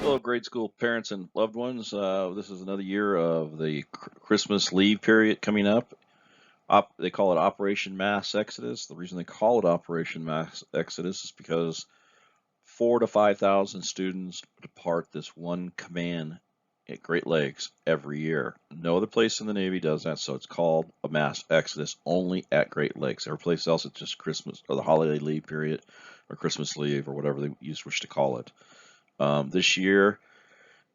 Hello, grade school parents and loved ones. This is another year of the Christmas leave period coming up. They call it Operation Mass Exodus. The reason they call it Operation Mass Exodus is because 4 to 5 thousand students depart this one command at Great Lakes every year. No other place in the Navy does that, so it's called a mass exodus only at Great Lakes. Every place else, it's just Christmas or the holiday leave period or Christmas leave or whatever they wish to call it. This year,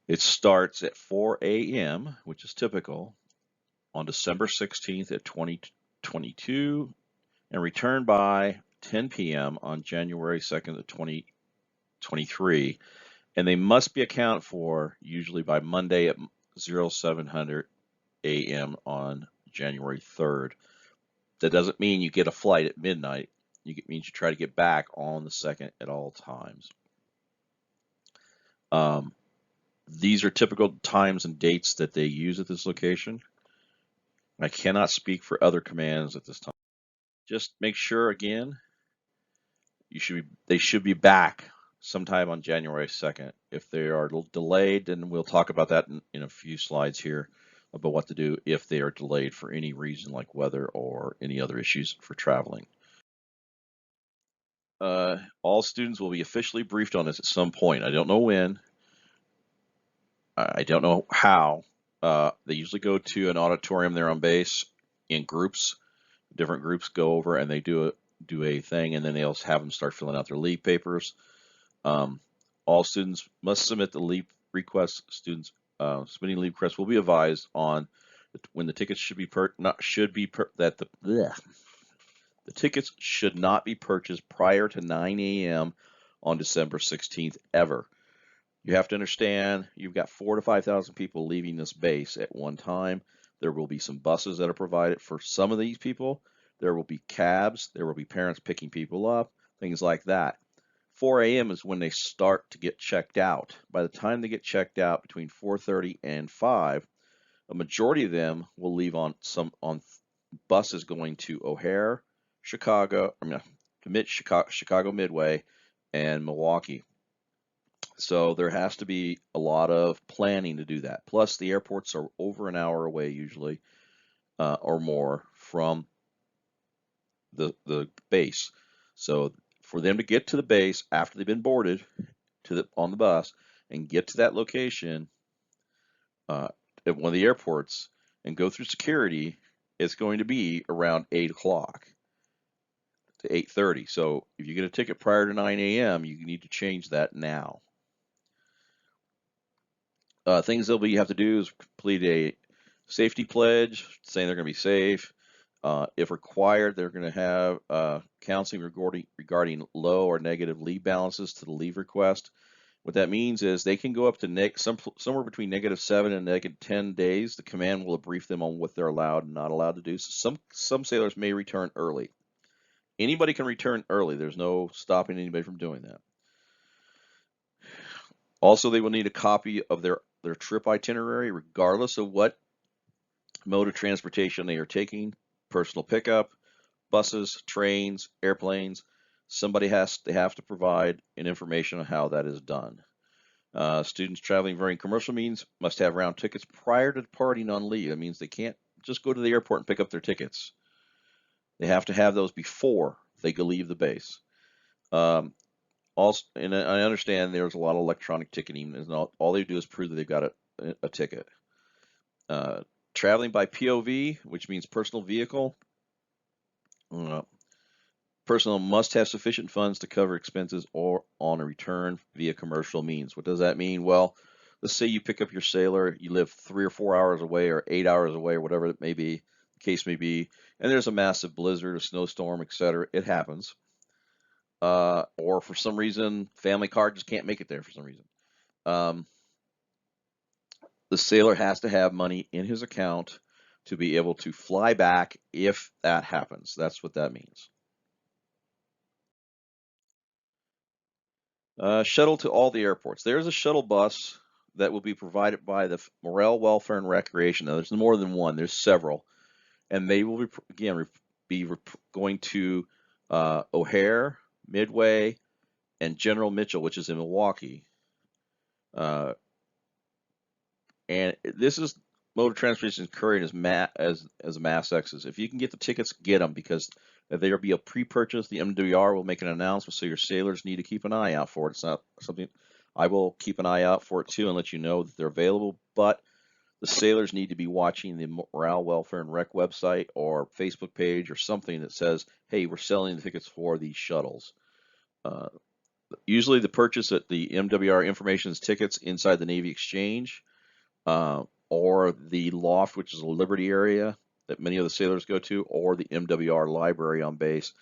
it starts at 4 a.m., which is typical, on December 16th at 2022 and return by 10 p.m. on January 2nd of 2023. And they must be accounted for usually by Monday at 0700 a.m. on January 3rd. That doesn't mean you get a flight at midnight. It means you try to get back on the 2nd at all times. These are typical times and dates that they use at this location. I cannot speak for other commands at this time. Just make sure again, they should be back sometime on January 2nd. If they are delayed, then we'll talk about that in a few slides here about what to do if they are delayed for any reason like weather or any other issues for traveling. All students will be officially briefed on this at some point. I don't know when. I don't know how. They usually go to an auditorium there on base in groups. Different groups go over and they do a thing, and then they'll have them start filling out their leave papers. All students must submit the leave request. Students submitting leave requests will be advised on when the tickets the tickets should not be purchased prior to 9 a.m. on December 16th ever. You have to understand you've got 4 to 5,000 people leaving this base at one time. There will be some buses that are provided for some of these people. There will be cabs. There will be parents picking people up, things like that. 4 a.m. is when they start to get checked out. By the time they get checked out between 4:30 and 5, a majority of them will leave on buses going to O'Hare, Chicago Midway, and Milwaukee. So there has to be a lot of planning to do that. Plus, the airports are over an hour away usually, or more from the base. So for them to get to the base after they've been boarded on the bus and get to that location at one of the airports and go through security, it's going to be around 8 o'clock to 8:30. So if you get a ticket prior to 9 a.m., you need to change that now. Things they'll have to do is complete a safety pledge saying they're going to be safe. If required, they're going to have counseling regarding low or negative leave balances to the leave request. What that means is they can go up to somewhere between -7 and -10 days. The command will brief them on what they're allowed and not allowed to do. So some sailors may return early. Anybody can return early. There's no stopping anybody from doing that. Also, they will need a copy of their trip itinerary, regardless of what mode of transportation they are taking. Personal pickup, buses, trains, airplanes. They have to provide an information on how that is done. Students traveling varying commercial means must have round tickets prior to departing on leave. That means they can't just go to the airport and pick up their tickets. They have to have those before they can leave the base. Also, and I understand there's a lot of electronic ticketing, and all they do is prove that they've got a ticket. Traveling by POV, which means personal vehicle. Personnel must have sufficient funds to cover expenses or on a return via commercial means. What does that mean? Well, let's say you pick up your sailor, you live 3 or 4 hours away or 8 hours away or whatever it may be, the case may be, and there's a massive blizzard, a snowstorm, etc. It happens. Or for some reason, family car just can't make it there for some reason. The sailor has to have money in his account to be able to fly back if that happens. That's what that means. Shuttle to all the airports. There's a shuttle bus that will be provided by the Morale, Welfare, and Recreation. Now, there's more than one. There's several. And they will be going to O'Hare, Midway, and General Mitchell, which is in Milwaukee. Uh, and this is mode of transportation current as mass X's. If you can get the tickets, get them, because there'll be a pre-purchase. The MWR will make an announcement, so your sailors need to keep an eye out for it. It's not something I will keep an eye out for it too and let you know that they're available. But the sailors need to be watching the Morale, Welfare, and Rec website or Facebook page or something that says, "Hey, we're selling the tickets for these shuttles." Uh, Usually, the purchase at the MWR information is tickets inside the Navy Exchange, or the loft, which is a Liberty area that many of the sailors go to, or the MWR library on base.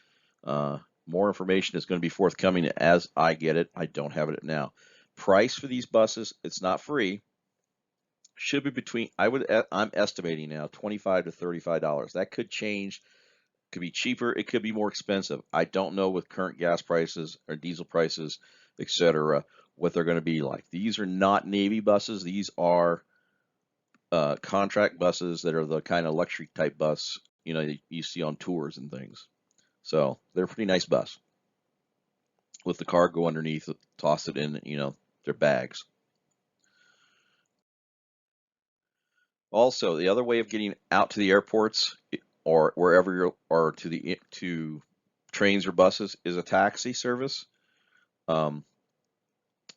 Uh, More information is going to be forthcoming as I get it. I don't have it now. Price for these buses, it's not free. Should be between, I'm estimating now, $25 to $35. That could change. Could be cheaper. It could be more expensive. I don't know with current gas prices or diesel prices, etc., what they're going to be like. These are not Navy buses. These are contract buses that are the kind of luxury type bus, you see on tours and things. So they're a pretty nice bus with the cargo underneath, toss it in, their bags. Also, the other way of getting out to the airports or wherever or to trains or buses is a taxi service. Um,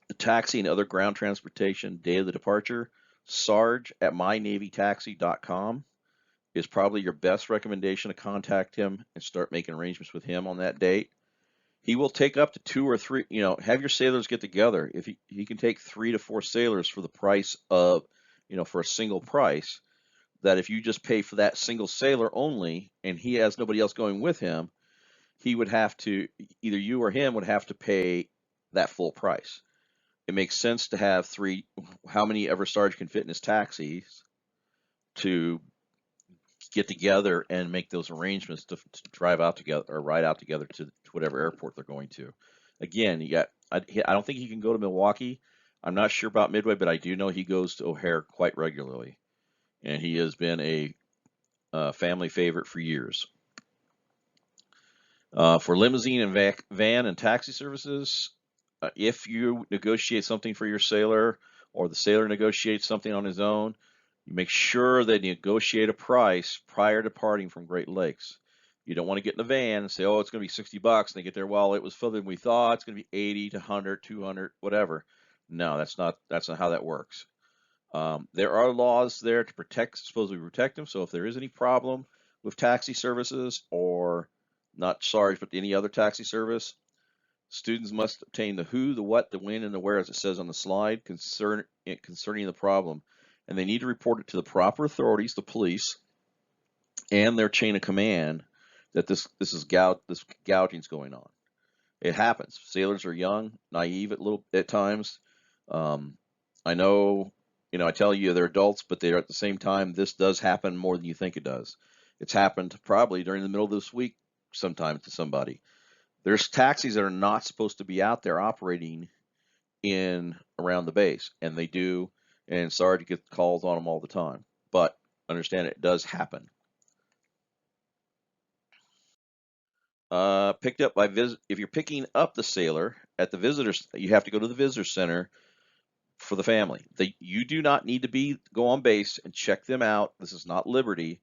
the taxi and other ground transportation day of the departure, Sarge at mynavytaxi.com is probably your best recommendation to contact him and start making arrangements with him on that date. He will take up to 2 or 3, have your sailors get together. If he can take 3 to 4 sailors for the price of, for a single price, that if you just pay for that single sailor only and he has nobody else going with him, he would have to, either you or him would have to pay that full price. It makes sense to have 3, how many ever Sarge can fit in his taxis, to get together and make those arrangements to drive out together or ride out together to whatever airport they're going to. Again, I don't think he can go to Milwaukee. I'm not sure about Midway, but I do know he goes to O'Hare quite regularly, and he has been a family favorite for years. For limousine and van and taxi services, if you negotiate something for your sailor or the sailor negotiates something on his own, you make sure that you negotiate a price prior to departing from Great Lakes. You don't want to get in the van and say, "Oh, it's going to be $60," and they get there, "Well, it was further than we thought. It's going to be 80 to 100, 200, whatever." No, that's not how that works. There are laws there to supposedly protect them. So if there is any problem with taxi services, or not SARS, but any other taxi service, students must obtain the who, the what, the when, and the where, as it says on the slide, concerning the problem. And they need to report it to the proper authorities, the police, and their chain of command, that this gouging is going on. It happens. Sailors are young, naive at times. I know, I tell you they're adults, but they're at the same time, this does happen more than you think it does. It's happened probably during the middle of this week sometimes to somebody. There's taxis that are not supposed to be out there operating in around the base, and they do, and sorry to get calls on them all the time, but understand it does happen. Picked up by if you're picking up the sailor at the visitors, you have to go to the visitor center for the family. You do not need to go on base and check them out. This is not Liberty.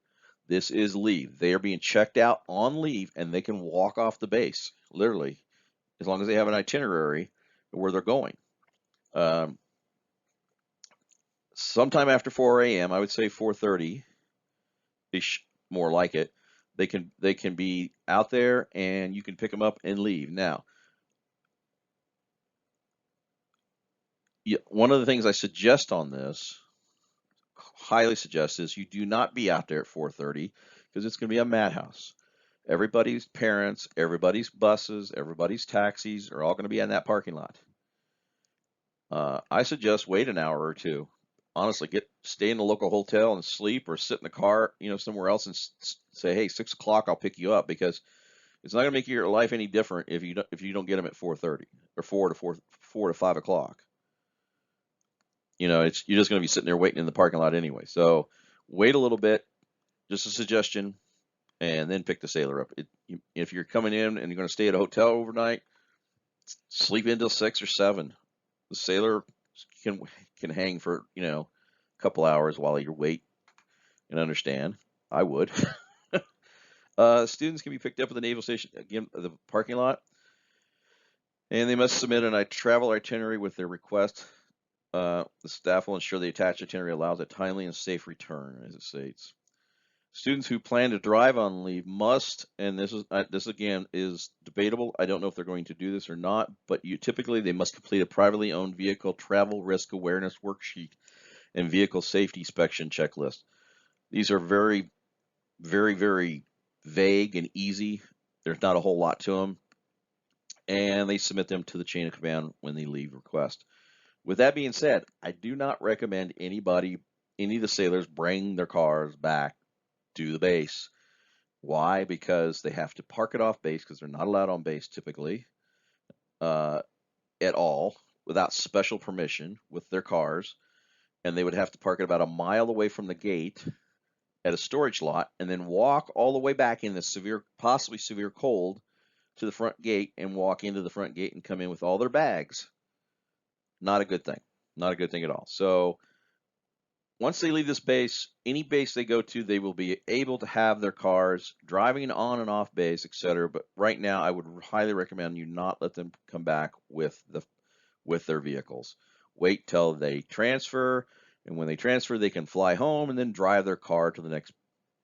This is leave. They are being checked out on leave, and they can walk off the base, literally, as long as they have an itinerary where they're going. Sometime after 4 a.m., I would say 4:30 ish, more like it. They can be out there, and you can pick them up and leave. Now, one of the things I suggest on this, highly suggest, is you do not be out there at 4:30, because it's going to be a madhouse. Everybody's parents, everybody's buses, everybody's taxis are all going to be in that parking lot. I suggest wait an hour or two. Honestly, stay in the local hotel and sleep, or sit in the car, somewhere else, and say, "Hey, 6 o'clock, I'll pick you up," because it's not going to make your life any different if you don't get them at 4:30 or 4 to 5 o'clock. You're just going to be sitting there waiting in the parking lot anyway. So wait a little bit, just a suggestion, and then pick the sailor up. If you're coming in and you're going to stay at a hotel overnight, sleep until 6 or 7. The sailor can hang for a couple hours while you wait and understand. I would. Students can be picked up at the Naval Station, again, the parking lot, and they must submit a travel itinerary with their request. The staff will ensure the attached itinerary allows a timely and safe return, as it states. Students who plan to drive on leave must, and this again is debatable. I don't know if they're going to do this or not, but typically they must complete a privately owned vehicle travel risk awareness worksheet and vehicle safety inspection checklist. These are very, very, very vague and easy. There's not a whole lot to them, and they submit them to the chain of command when they leave request. With that being said, I do not recommend any of the sailors bring their cars back to the base. Why? Because they have to park it off base because they're not allowed on base typically at all without special permission with their cars. And they would have to park it about a mile away from the gate at a storage lot and then walk all the way back in the possibly severe cold to the front gate and walk into the front gate and come in with all their bags. Not a good thing. Not a good thing at all. So once they leave this base, any base they go to, they will be able to have their cars driving on and off base, etc. But right now, I would highly recommend you not let them come back with their vehicles. Wait till they transfer, and when they transfer, they can fly home and then drive their car to the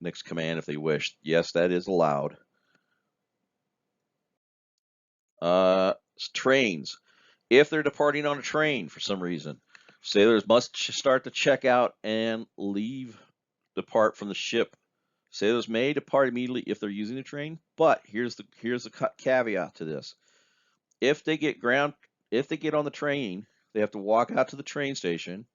next command if they wish. Yes, that is allowed. Trains. If they're departing on a train for some reason, sailors must start to check out and depart from the ship. Sailors may depart immediately if they're using a train, but here's the caveat to this. If they get on the train, they have to walk out to the train station.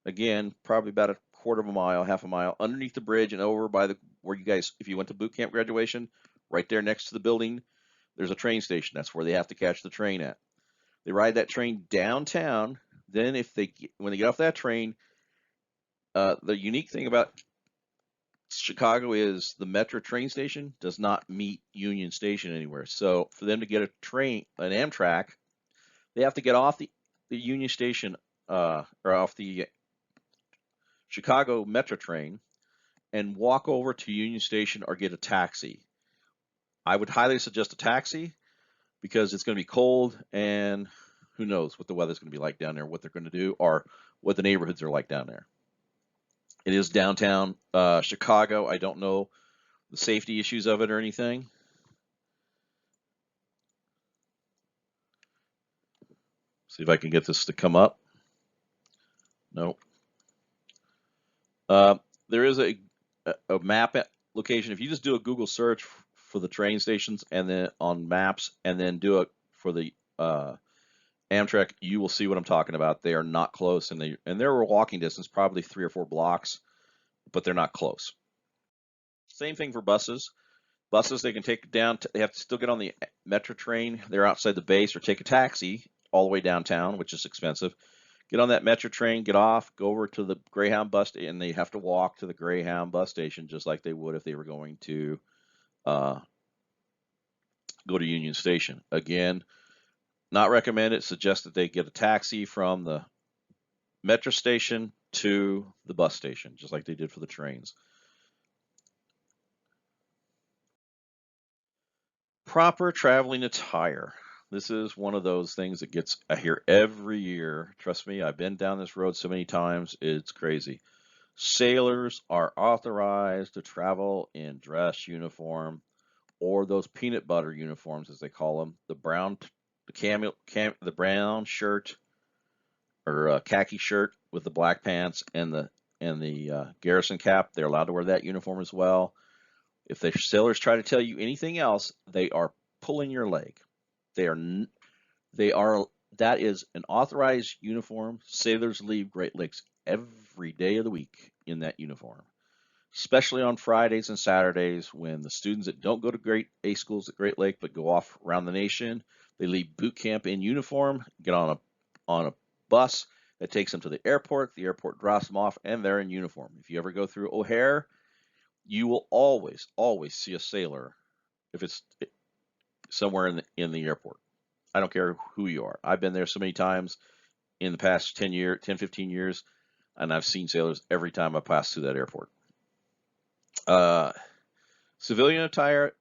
Again, probably about a quarter of a mile, half a mile, underneath the bridge and over by where you guys, if you went to boot camp graduation, right there next to the building, there's a train station. That's where they have to catch the train at. They ride that train downtown. Then when they get off that train, the unique thing about Chicago is the Metro train station does not meet Union Station anywhere. So for them to get an Amtrak, they have to get off the Union Station or off the Chicago Metro train and walk over to Union Station or get a taxi. I would highly suggest a taxi because it's going to be cold and who knows what the weather's going to be like down there, what they're going to do, or what the neighborhoods are like down there. It is downtown Chicago. I don't know the safety issues of it or anything. See if I can get this to come up. No. There is a map location. If you just do a Google search for the train stations and then on maps and then do it for the Amtrak, you will see what I'm talking about. They are not close, and they're a walking distance, probably 3 or 4 blocks, but they're not close. Same thing for buses. Buses they can take down. They have to still get on the Metro train. They're outside the base, or take a taxi all the way downtown, which is expensive. Get on that Metro train, get off, go over to the Greyhound bus, and they have to walk to the Greyhound bus station just like they would if they were going to go to Union Station. Again, not recommended. Suggest that they get a taxi from the Metro station to the bus station, just like they did for the trains. Proper traveling attire. This is one of those things that I hear every year. Trust me, I've been down this road so many times, it's crazy. Sailors are authorized to travel in dress uniform or those peanut butter uniforms, as they call them, the brown shirt or khaki shirt with the black pants and the garrison cap. They're allowed to wear that uniform as well. If the sailors try to tell you anything else, they are pulling your leg. That is an authorized uniform. Sailors leave Great Lakes every day of the week in that uniform, especially on Fridays and Saturdays when the students that don't go to Great A schools at Great Lake but go off around the nation, they leave boot camp in uniform, get on a bus that takes them to the airport. The airport drops them off, and they're in uniform. If you ever go through O'Hare, you will always see a sailor if it's somewhere in the airport. I don't care who you are. I've been there so many times. in the past 10, 15 years, and I've seen sailors every time I pass through that airport. Civilian attire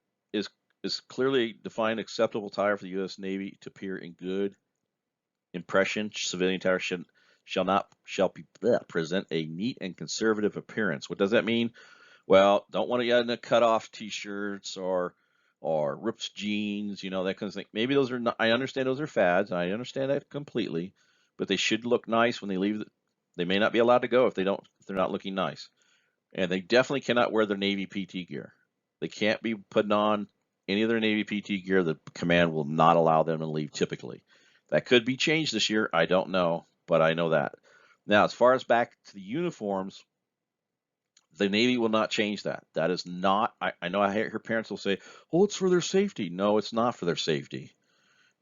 is clearly defined acceptable attire for the U.S. Navy to appear in good impression. Civilian attire shall present a neat and conservative appearance. What does that mean? Well, don't want to get into cut off T-shirts or rips jeans, that kind of thing. Maybe those are not. I understand those are fads. I understand that completely, but they should look nice when they leave. They may not be allowed to go if they're not looking nice, and they definitely cannot wear their Navy PT gear. They can't be putting on any of their Navy PT gear. The command will not allow them to leave typically. That could be changed this year. I don't know, but I know that. Now, as far as back to the uniforms, the Navy will not change that. That is not, I know I hear parents will say, oh, it's for their safety. No, it's not for their safety.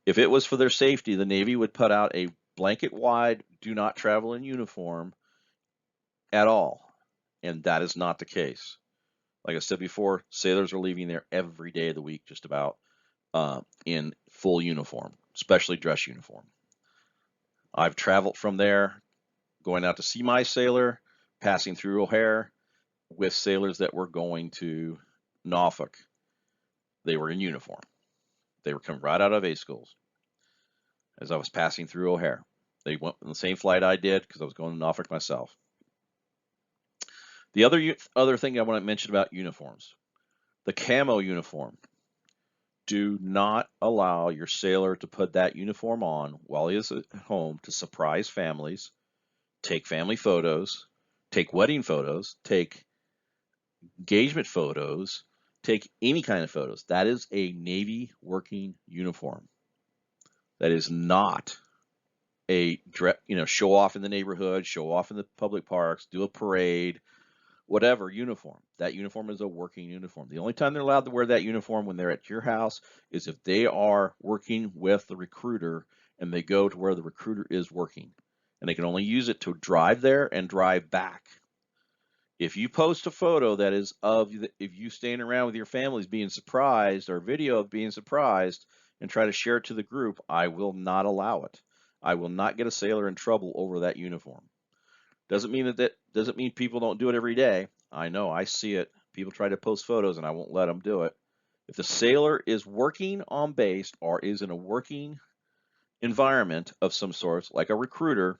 If it was for their safety, the Navy would put out a blanket wide, do not travel in uniform at all. And that is not the case. Like I said before, sailors are leaving there every day of the week, just about, in full uniform, especially dress uniform. I've traveled from there, going out to see my sailor, passing through O'Hare with sailors that were going to Norfolk. They were in uniform. They were coming right out of A schools. As I was passing through O'Hare, they went on the same flight I did because I was going to Norfolk myself. The other thing I want to mention about uniforms, the camo uniform. Do not allow your sailor to put that uniform on while he is at home to surprise families, take family photos, take wedding photos, take engagement photos, take any kind of photos. That is a Navy working uniform. That is not a show off in the neighborhood, show off in the public parks, do a parade, whatever uniform. That uniform is a working uniform. The only time they're allowed to wear that uniform when they're at your house is if they are working with the recruiter and they go to where the recruiter is working. And they can only use it to drive there and drive back. If you post a photo that is if you standing around with your families being surprised or video of being surprised and try to share it to the group, I will not allow it. I will not get a sailor in trouble over that uniform. Doesn't mean people don't do it every day. I know, I see it. People try to post photos and I won't let them do it. If the sailor is working on base or is in a working environment of some sort, like a recruiter,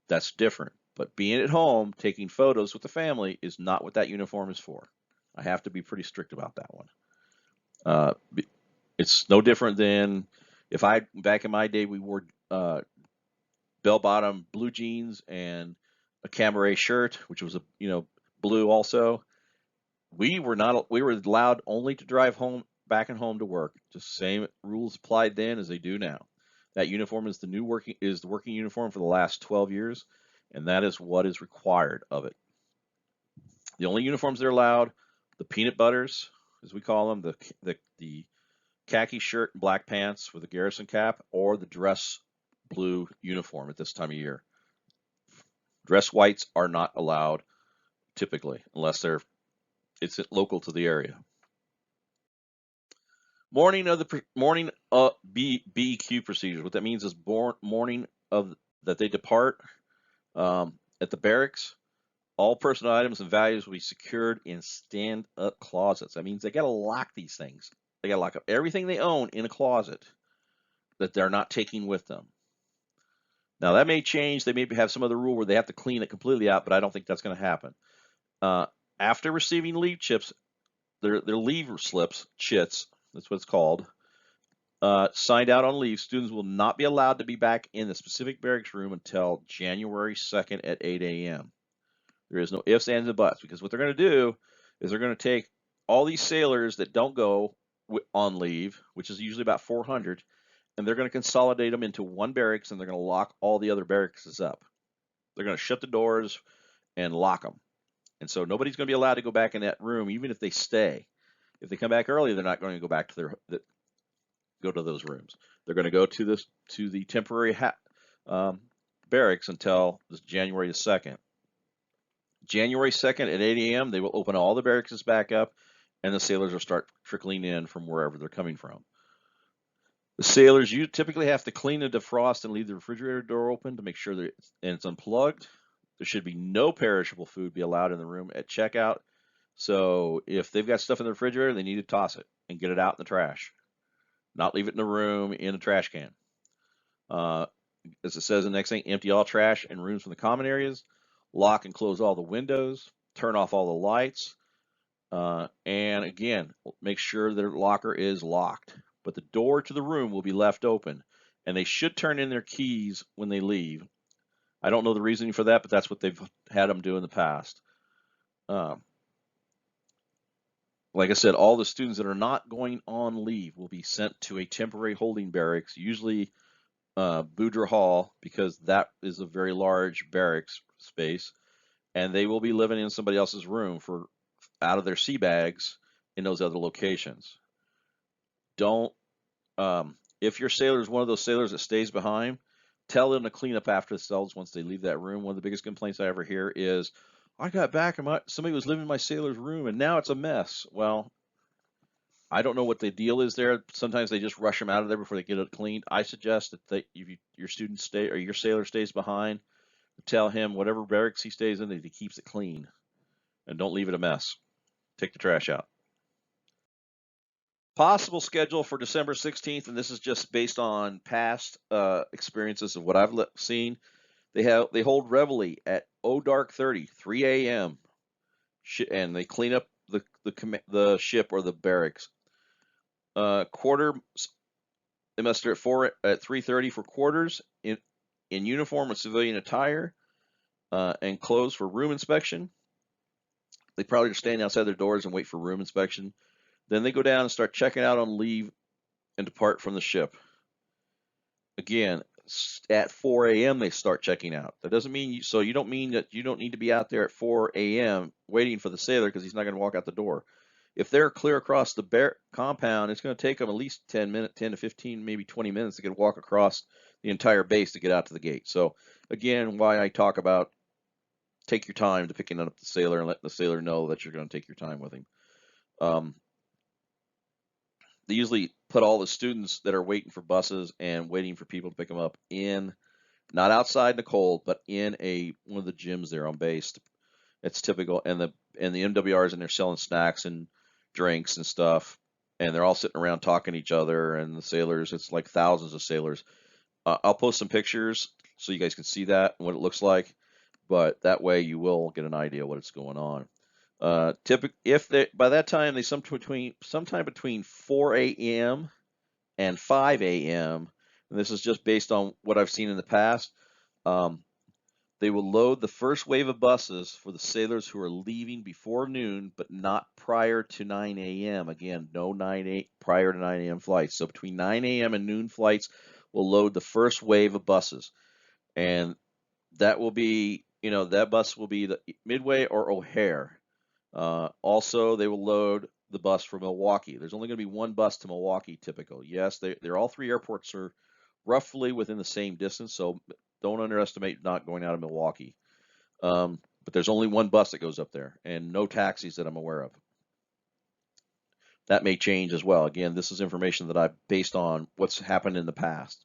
that's different. But being at home, taking photos with the family is not what that uniform is for. I have to be pretty strict about that one. It's no different than back in my day, we wore bell-bottom blue jeans and a camaret shirt, which was blue also. We were allowed only to drive back and home to work. Just the same rules applied then as they do now. That uniform is the working uniform for the last 12 years, and that is what is required of it. The only uniforms they're allowed, the peanut butters, as we call them, the khaki shirt and black pants with a garrison cap, or the dress blue uniform at this time of year. Dress whites are not allowed typically, unless it's local to the area. Morning BEQ procedures. What that means is morning of that they depart at the barracks. All personal items and valuables will be secured in stand-up closets. That means they got to lock these things. They got to lock up everything they own in a closet that they're not taking with them. Now that may change. They may have some other rule where they have to clean it completely out, but I don't think that's going to happen. After receiving leave chips, their leave slips, chits, that's what it's called, signed out on leave, students will not be allowed to be back in the specific barracks room until January 2nd at 8 a.m. There is no ifs, ands, and buts, because what they're going to do is they're going to take all these sailors that don't go on leave, which is usually about 400, and they're going to consolidate them into one barracks, and they're going to lock all the other barracks up. They're going to shut the doors and lock them. And so nobody's going to be allowed to go back in that room, even if they stay. If they come back early, they're not going to go back to go to those rooms. They're going to go to the temporary barracks until this January 2nd. January 2nd at 8 a.m., they will open all the barracks back up, and the sailors will start trickling in from wherever they're coming from. The sailors, you typically have to clean and defrost and leave the refrigerator door open to make sure that it's unplugged. There should be no perishable food be allowed in the room at checkout. So if they've got stuff in the refrigerator, they need to toss it and get it out in the trash, not leave it in the room in a trash can. As it says in the next thing, empty all trash and rooms from the common areas, lock and close all the windows, turn off all the lights, and again, make sure their locker is locked. But the door to the room will be left open, and they should turn in their keys when they leave. I don't know the reasoning for that, but that's what they've had them do in the past. Like I said, all the students that are not going on leave will be sent to a temporary holding barracks, usually Boudreaux Hall, because that is a very large barracks space, and they will be living in somebody else's room for out of their sea bags in those other locations. Don't, if your sailor is one of those sailors that stays behind, tell them to clean up after themselves once they leave that room. One of the biggest complaints I ever hear is, I got back and somebody was living in my sailor's room and now it's a mess. Well, I don't know what the deal is there. Sometimes they just rush them out of there before they get it cleaned. I suggest that if your student stay or your sailor stays behind, tell him whatever barracks he stays in that he keeps it clean and don't leave it a mess. Take the trash out. Possible schedule for December 16th, and this is just based on past experiences of what I've seen. They hold reveille at dark 30, 3 a.m. and they clean up the ship or the barracks. Quarter, they muster at 3:30 for quarters in uniform or civilian attire, and clothes for room inspection. They probably just stand outside their doors and wait for room inspection. Then they go down and start checking out on leave and depart from the ship. Again, at 4 a.m. they start checking out. That doesn't mean you don't mean that you don't need to be out there at 4 a.m. waiting for the sailor because he's not going to walk out the door. If they're clear across the compound, it's going to take them at least 10 to 15, maybe 20 minutes to walk across the entire base to get out to the gate. So again, why I talk about take your time to picking up the sailor and letting the sailor know that you're going to take your time with him. They usually put all the students that are waiting for buses and waiting for people to pick them up in, not outside in the cold, but in one of the gyms there on base. It's typical, and the MWRs in there selling snacks and drinks and stuff, and they're all sitting around talking to each other. And the sailors, it's like thousands of sailors. I'll post some pictures so you guys can see that and what it looks like, but that way you will get an idea what it's going on. If they by that time they sometime between 4 a.m. and 5 a.m. and this is just based on what I've seen in the past. They will load the first wave of buses for the sailors who are leaving before noon, but not prior to 9 a.m. Again, no prior to 9 a.m. flights. So between 9 a.m. and noon flights, will load the first wave of buses, and that will be, that bus will be the Midway or O'Hare. Also, they will load the bus for Milwaukee. There's only going to be one bus to Milwaukee, typical. Yes, they're all three airports are roughly within the same distance, so don't underestimate not going out of Milwaukee. But there's only one bus that goes up there, and no taxis that I'm aware of. That may change as well. Again, this is information that I've based on what's happened in the past.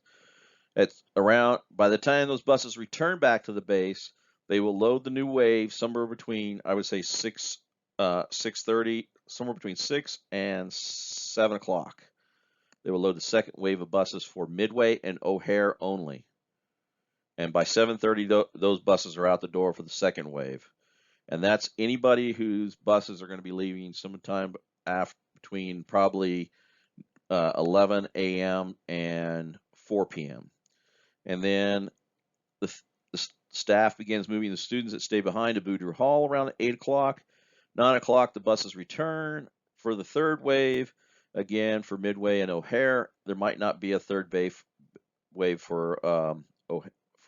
By the time those buses return back to the base, they will load the new wave somewhere between, I would say 6:30, somewhere between 6 and 7 o'clock. They will load the second wave of buses for Midway and O'Hare only. And by 7:30, those buses are out the door for the second wave. And that's anybody whose buses are going to be leaving sometime between probably 11 a.m. and 4 p.m. And then the staff begins moving the students that stay behind to Boudreaux Hall around 8 o'clock. 9 o'clock, the buses return for the third wave. Again, for Midway and O'Hare, there might not be a third wave for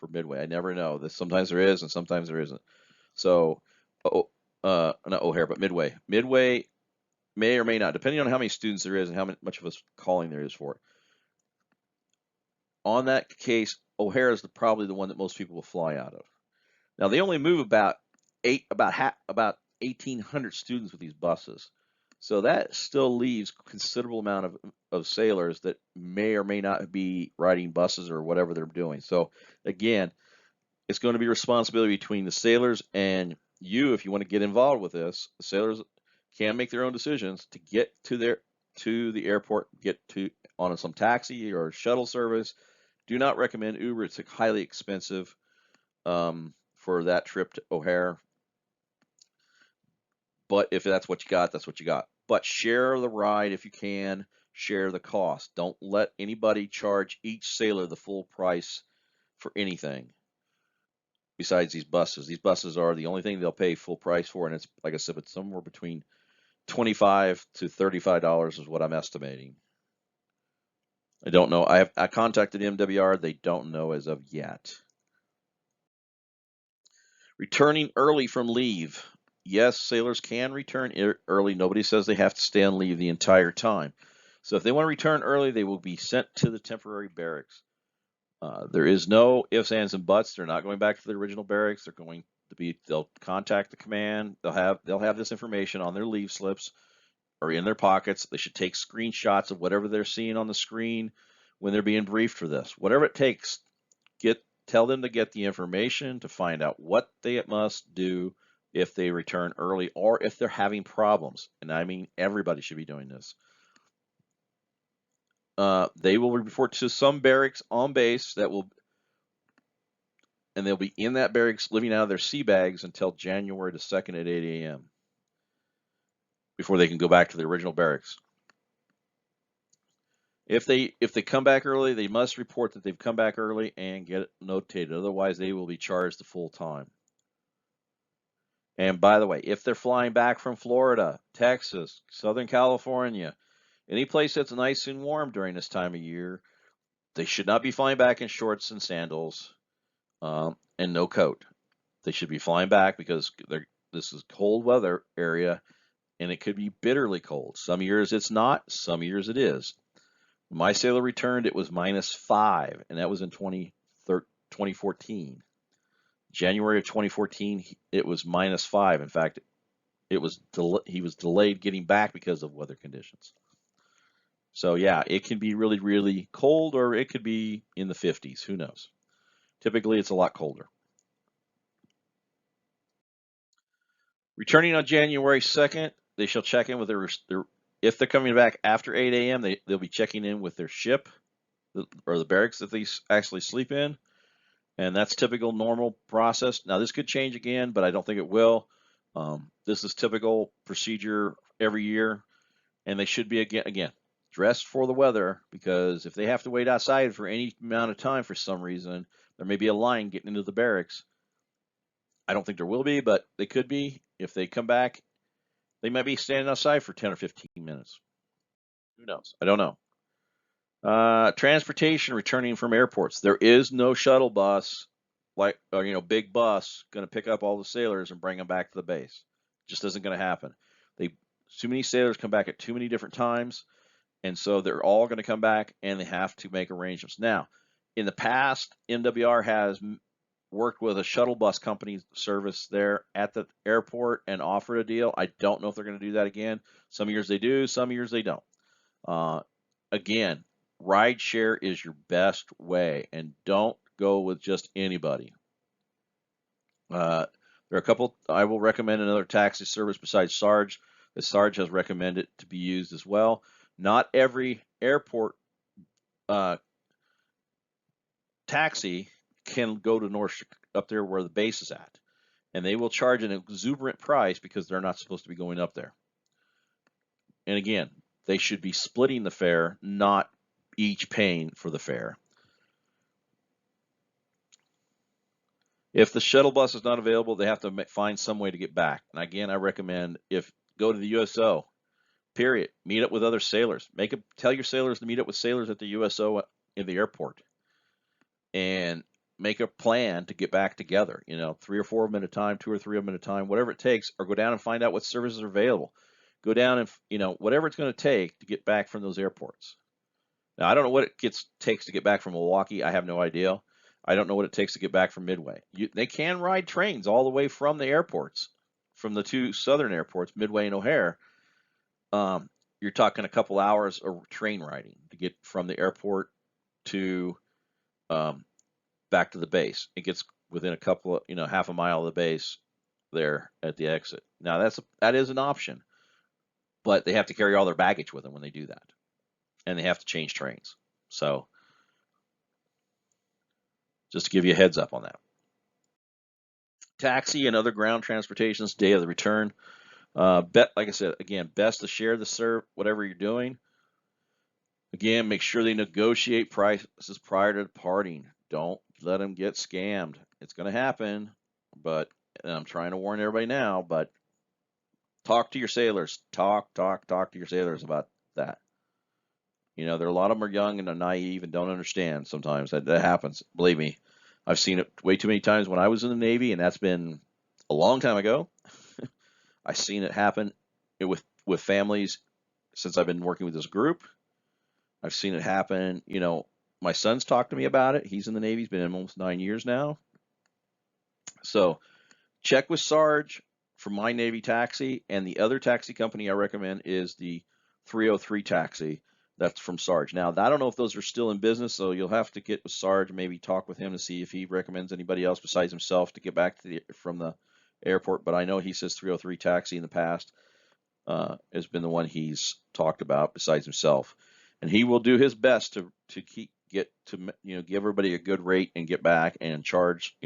Midway. I never know. Sometimes there is, and sometimes there isn't. So, not O'Hare, but Midway. Midway may or may not, depending on how many students there is and how much of a calling there is for it. On that case, O'Hare is probably the one that most people will fly out of. Now, they only move about 1,800 students with these buses. So that still leaves considerable amount of sailors that may or may not be riding buses or whatever they're doing. So again, it's going to be responsibility between the sailors and you if you want to get involved with this. The sailors can make their own decisions to get to the airport, get to on some taxi or shuttle service. Do not recommend Uber. It's highly expensive for that trip to O'Hare. But if that's what you got, that's what you got. But share the ride if you can. Share the cost. Don't let anybody charge each sailor the full price for anything besides these buses. These buses are the only thing they'll pay full price for, and it's like I said, it's somewhere between $25 to $35 is what I'm estimating. I don't know. I contacted MWR. They don't know as of yet. Returning early from leave. Yes, sailors can return early. Nobody says they have to stay on leave the entire time. So if they want to return early, they will be sent to the temporary barracks. There is no ifs, ands, and buts. They're not going back to the original barracks. They'll contact the command. They'll have this information on their leave slips or in their pockets. They should take screenshots of whatever they're seeing on the screen when they're being briefed for this. Whatever it takes, tell them to get the information to find out what they must do if they return early or if they're having problems. And I mean, everybody should be doing this. They will report to some barracks on base and they'll be in that barracks living out of their sea bags until January the 2nd at 8 a.m. before they can go back to the original barracks. If they come back early, they must report that they've come back early and get it notated. Otherwise, they will be charged the full time. And by the way, if they're flying back from Florida, Texas, Southern California, any place that's nice and warm during this time of year, they should not be flying back in shorts and sandals and no coat. They should be flying back because this is cold weather area and it could be bitterly cold. Some years it's not, some years it is. When my sailor returned, it was -5, and that was in 2014. January of 2014, it was -5. In fact, he was delayed getting back because of weather conditions. So yeah, it can be really, really cold, or it could be in the 50s. Who knows? Typically, it's a lot colder. Returning on January 2nd, they shall check in with if they're coming back after 8 a.m., they'll be checking in with their ship or the barracks that they actually sleep in. And that's typical normal process. Now, this could change again, but I don't think it will. This is typical procedure every year, and they should be again dressed for the weather, because if they have to wait outside for any amount of time for some reason, there may be a line getting into the barracks. I don't think there will be, but they could be. If they come back, they might be standing outside for 10 or 15 minutes. Who knows? I don't know. Transportation returning from airports. There is no shuttle bus, big bus, going to pick up all the sailors and bring them back to the base. Just isn't going to happen. Too many sailors come back at too many different times, and so they're all going to come back, and they have to make arrangements. Now, in the past, MWR has worked with a shuttle bus company service there at the airport and offered a deal. I don't know if they're going to do that again. Some years they do, some years they don't. Again, ride share is your best way, and don't go with just anybody. There are a couple. I will recommend another taxi service besides Sarge. The Sarge has recommended to be used as well. Not every airport taxi can go to North up there where the base is at, and they will charge an exuberant price because they're not supposed to be going up there. And again, they should be splitting the fare, not each paying for the fare. If the shuttle bus is not available, they have to find some way to get back. And again, I recommend go to the USO. Period. Meet up with other sailors. Tell your sailors to meet up with sailors at the USO in the airport, and make a plan to get back together. 3 or 4 of them at a time, 2 or 3 of them at a time, whatever it takes, or go down and find out what services are available. Go down and whatever it's going to take to get back from those airports. Now, I don't know what it takes to get back from Milwaukee. I have no idea. I don't know what it takes to get back from Midway. They can ride trains all the way from the airports, from the 2 southern airports, Midway and O'Hare, you're talking a couple hours of train riding to get from the airport to um, back to the base. It gets within a couple of, half a mile of the base there at the exit. Now that is an option, but they have to carry all their baggage with them when they do that, and they have to change trains. So just to give you a heads up on that. Taxi and other ground transportations day of the return. Like I said, again, best to share the serve whatever you're doing. Again, make sure they negotiate prices prior to departing. Don't let them get scammed. It's going to happen, but I'm trying to warn everybody now. But talk to your sailors. Talk to your sailors about that. There are a lot of them are young and are naive and don't understand. Sometimes that happens. Believe me, I've seen it way too many times when I was in the Navy, and that's been a long time ago. I've seen it happen with families since I've been working with this group. I've seen it happen. My son's talked to me about it. He's in the Navy. He's been in almost 9 years now. So check with Sarge for my Navy taxi, and the other taxi company I recommend is the 303 taxi. That's from Sarge. Now, I don't know if those are still in business, so you'll have to get with Sarge, maybe talk with him to see if he recommends anybody else besides himself to get back from the airport. But I know he says 303 taxi in the past has been the one he's talked about besides himself, and he will do his best to give everybody a good rate and get back and charge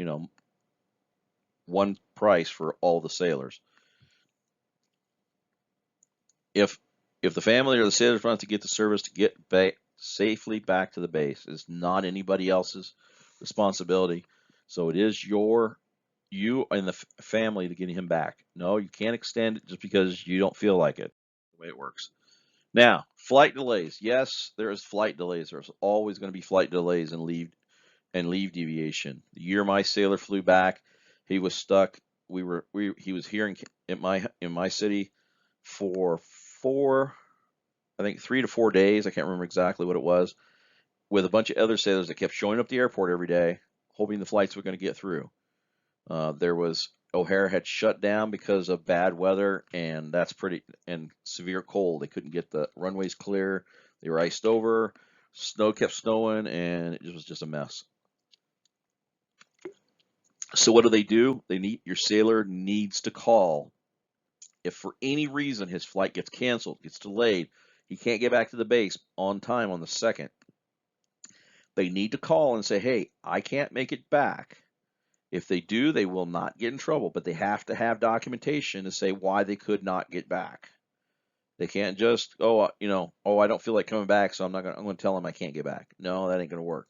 one price for all the sailors. If the family or the sailors want to get the service to get back safely back to the base, it's not anybody else's responsibility. So it is you and the family to get him back. No, you can't extend it just because you don't feel like it. The way it works. Now, flight delays. Yes, there is flight delays. There's always going to be flight delays and leave deviation. The year my sailor flew back, he was stuck. He was here in my city for I think 3 to 4 days. I can't remember exactly what it was, with a bunch of other sailors that kept showing up at the airport every day, hoping the flights were going to get through. O'Hare had shut down because of bad weather, and severe cold. They couldn't get the runways clear. They were iced over. Snow kept snowing, and it was just a mess. So what do? Your sailor needs to call. If for any reason his flight gets canceled, gets delayed, he can't get back to the base on time on the 2nd, they need to call and say, hey, I can't make it back. If they do, they will not get in trouble, but they have to have documentation to say why they could not get back. They can't just, I don't feel like coming back, so I'm going to tell them I can't get back. No, that ain't going to work.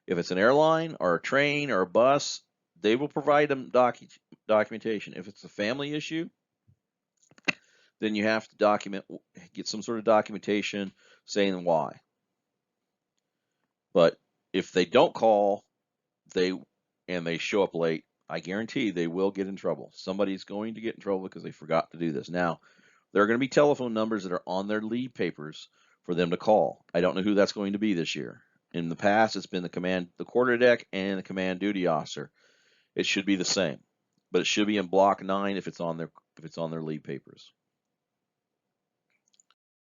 If it's an airline or a train or a bus, they will provide them documentation. If it's a family issue, then you have to get some sort of documentation saying why. But if they don't call, they show up late, I guarantee they will get in trouble. Somebody's going to get in trouble because they forgot to do this. Now, there are going to be telephone numbers that are on their leave papers for them to call. I don't know who that's going to be this year. In the past, it's been the quarterdeck and the command duty officer. It should be the same, but it should be in block 9 if it's on their leave papers.